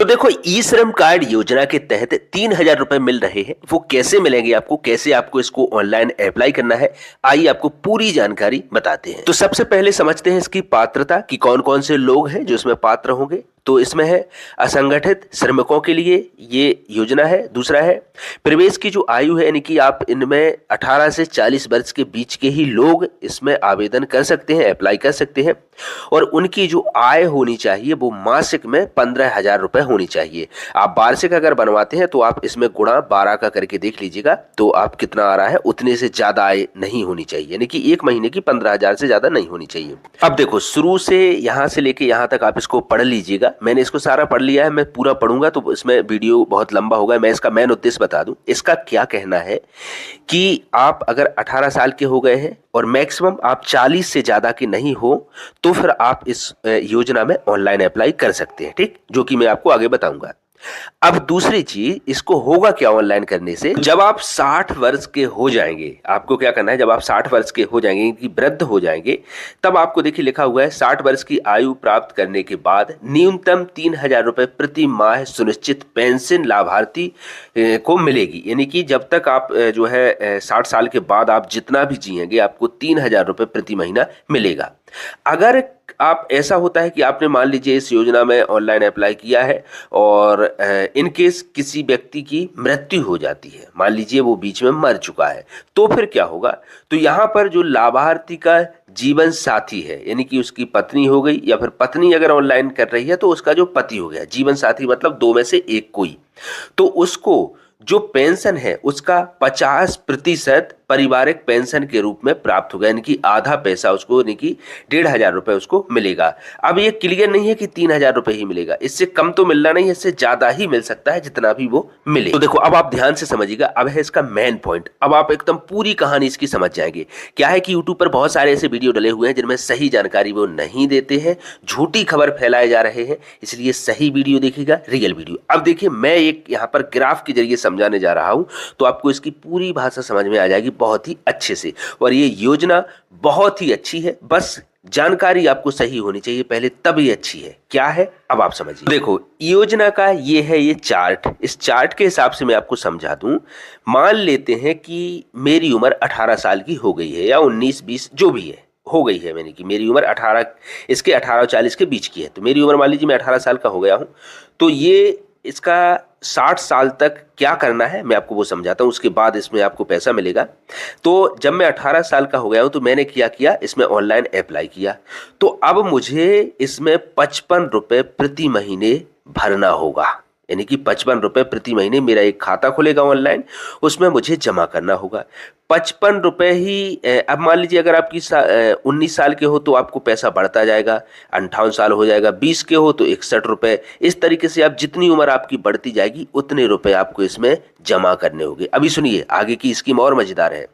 तो देखो, ई श्रम कार्ड योजना के तहत 3,000 रुपए मिल रहे हैं। वो कैसे मिलेंगे आपको, कैसे आपको इसको ऑनलाइन अप्लाई करना है, आइए आपको पूरी जानकारी बताते हैं। तो सबसे पहले समझते हैं इसकी पात्रता कि कौन कौन से लोग हैं जो इसमें पात्र होंगे। तो इसमें है असंगठित श्रमिकों के लिए ये योजना है। दूसरा है प्रवेश की जो आयु है, यानी कि आप इनमें 18 से 40 वर्ष के बीच के ही लोग इसमें आवेदन कर सकते हैं, अप्लाई कर सकते हैं। और उनकी जो आय होनी चाहिए वो मासिक में 15,000 रुपए होनी चाहिए। आप वार्षिक अगर बनवाते हैं तो आप इसमें गुणा 12 का करके देख लीजिएगा, तो आप कितना आ रहा है, उतने से ज्यादा आय नहीं होनी चाहिए, यानी कि एक महीने की 15,000 से ज्यादा नहीं होनी चाहिए। अब देखो, शुरू से यहां से लेके यहां तक आप इसको पढ़ लीजिएगा। मैंने इसको सारा पढ़ लिया है, मैं पूरा पढ़ूंगा तो इसमें वीडियो बहुत लंबा होगा। मैं इसका मेन उद्देश्य बता दूं। इसका क्या कहना है कि आप अगर 18 साल के हो गए हैं और मैक्सिमम आप 40 से ज्यादा के नहीं हो, तो फिर आप इस योजना में ऑनलाइन अप्लाई कर सकते हैं, ठीक, जो कि मैं आपको आगे बताऊंगा। अब दूसरी चीज, इसको होगा क्या ऑनलाइन करने से, जब आप 60 वर्ष के हो जाएंगे, आपको क्या करना है, जब आप 60 वर्ष के हो जाएंगे कि वृद्ध हो जाएंगे, तब आपको देखिए लिखा हुआ है 60 वर्ष की आयु प्राप्त करने के बाद न्यूनतम 3,000 रुपए प्रति माह सुनिश्चित पेंशन लाभार्थी को मिलेगी। यानी कि जब तक आप जो है 60 साल के बाद आप जितना भी जिएंगे, आपको 3,000 रुपए प्रति महीना मिलेगा। अगर आप ऐसा होता है कि आपने मान लीजिए इस योजना में ऑनलाइन अप्लाई किया है और इन केस किसी व्यक्ति की मृत्यु हो जाती है, मान लीजिए वो बीच में मर चुका है, तो फिर क्या होगा, तो यहाँ पर जो लाभार्थी का जीवन साथी है, यानी कि उसकी पत्नी हो गई या फिर पत्नी अगर ऑनलाइन कर रही है तो उसका जो पति हो गया, जीवन साथी मतलब दो में से एक कोई, तो उसको जो पेंशन है उसका 50% पारिवारिक पेंशन के रूप में प्राप्त होगा, यानी कि आधा पैसा उसको, यानी कि 1,500 रुपए उसको मिलेगा। अब ये क्लियर नहीं है कि 3,000 रुपए ही मिलेगा, इससे कम तो मिलना नहीं है, इससे ज्यादा ही मिल सकता है जितना भी वो मिले। तो देखो, अब आप ध्यान से समझिएगा, अब है इसका मेन पॉइंट। अब आप एकदम पूरी कहानी इसकी समझ जाएंगे। क्या है कि यूट्यूब पर बहुत सारे ऐसे वीडियो डले हुए हैं जिनमें सही जानकारी वो नहीं देते हैं, झूठी खबर फैलाए जा रहे हैं, इसलिए सही वीडियो देखिएगा, रियल वीडियो। अब देखिए, मैं एक यहाँ पर ग्राफ के जरिए समझाने जा रहा हूं, तो आपको इसकी पूरी भाषा समझ में आ जाएगी बहुत ही अच्छे से। और ये योजना बहुत ही अच्छी है, बस जानकारी आपको सही होनी चाहिए पहले, तब ये अच्छी है। क्या है, अब आप समझिए। देखो, योजना का ये है ये चार्ट। इस चार्ट के हिसाब से मैं आपको समझा दूं। मान लेते हैं कि मेरी उम्र 18 साल की हो गई है, या 19-20 जो भी है हो गई है, मैंने कि मेरी उम्र 18, इसके 18 और 40 के बीच की है। तो मेरी उम्र मान लीजिए मैं 18 साल का हो गया हूं, तो ये इसका 60 साल तक क्या करना है मैं आपको वो समझाता हूं, उसके बाद इसमें आपको पैसा मिलेगा। तो जब मैं 18 साल का हो गया हूं तो मैंने क्या किया, इसमें ऑनलाइन अप्लाई किया। तो अब मुझे इसमें 55 रुपए प्रति महीने भरना होगा, यानी कि 55 रुपए प्रति महीने मेरा एक खाता खुलेगा ऑनलाइन, उसमें मुझे जमा करना होगा 55 रुपए ही। अब मान लीजिए अगर आपकी 19 साल के हो तो आपको पैसा बढ़ता जाएगा, 58 साल हो जाएगा, 20 के हो तो 61 रुपए। इस तरीके से आप जितनी उम्र आपकी बढ़ती जाएगी उतने रुपए आपको इसमें जमा करने होंगे। अभी सुनिए, आगे की स्कीम और मजेदार है।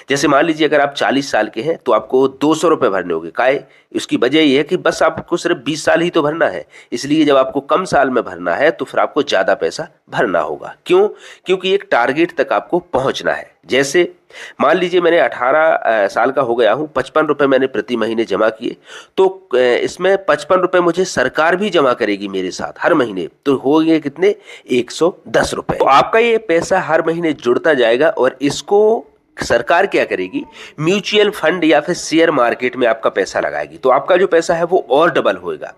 जैसे मान लीजिए अगर आप 40 साल के हैं तो आपको 200 रुपए भरने होंगे। काहे, उसकी वजह यह है कि बस आपको सिर्फ 20 साल ही तो भरना है, इसलिए जब आपको कम साल में भरना है तो फिर आपको ज्यादा पैसा भरना होगा। क्यों? क्योंकि एक टारगेट तक आपको पहुंचना है। जैसे मान लीजिए मैंने 18 साल का हो गया हूं, 55 रुपए मैंने प्रति महीने जमा किए, तो इसमें 55 रुपए मुझे सरकार भी जमा करेगी मेरे साथ हर महीने, तो हो गए कितने, 110 रुपए। तो आपका ये पैसा हर महीने जुड़ता जाएगा और इसको सरकार क्या करेगी, म्यूचुअल फंड या फिर शेयर मार्केट में आपका पैसा लगाएगी, तो आपका जो पैसा है वो और डबल होएगा।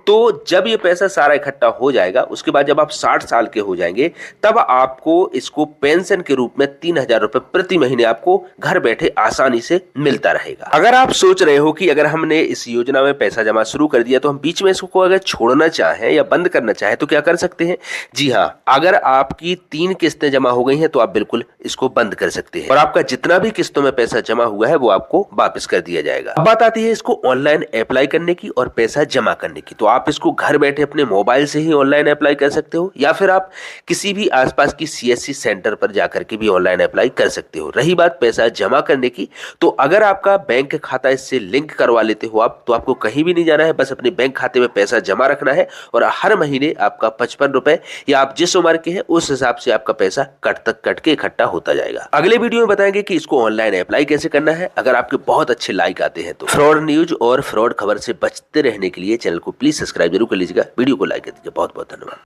तो जब ये पैसा सारा इकट्ठा हो जाएगा, उसके बाद जब आप 60 साल के हो जाएंगे, तब आपको इसको पेंशन के रूप में 3,000 रुपए प्रति महीने आपको घर बैठे आसानी से मिलता रहेगा। अगर आप सोच रहे हो कि अगर हमने इस योजना में पैसा जमा शुरू कर दिया तो हम बीच में इसको अगर छोड़ना चाहें या बंद करना चाहें तो क्या कर सकते हैं? जी हाँ, अगर आपकी 3 किस्तें जमा हो गई हैं तो आप बिल्कुल इसको बंद कर सकते हैं और आपका जितना भी किस्तों में पैसा जमा हुआ है वो आपको वापस कर दिया जाएगा। अब बात आती है इसको ऑनलाइन अप्लाई करने की और पैसा जमा करने की। तो आप इसको घर बैठे अपने मोबाइल से ही ऑनलाइन अप्लाई कर सकते हो, या फिर आप किसी भी आसपास की सीएससी सेंटर पर जाकर के भी ऑनलाइन अप्लाई कर सकते हो। रही बात पैसा जमा करने की, तो अगर आपका बैंक खाता इससे लिंक करवा लेते हो आप, तो आपको कहीं भी नहीं जाना है, बस अपने बैंक खाते में पैसा जमा रखना है और हर महीने आपका 55 रुपए या आप जिस उम्र के हैं उस हिसाब से आपका पैसा कट के इकट्ठा होता जाएगा। अगले वीडियो में बताएंगे कि इसको ऑनलाइन अप्लाई कैसे करना है। अगर आपके बहुत अच्छे लाइक आते हैं तो फ्रॉड न्यूज और फ्रॉड खबर से बचते रहने के लिए चैनल को प्लीज सब्सक्राइब जरूर कर लीजिएगा, वीडियो को लाइक कर दीजिए। बहुत बहुत धन्यवाद।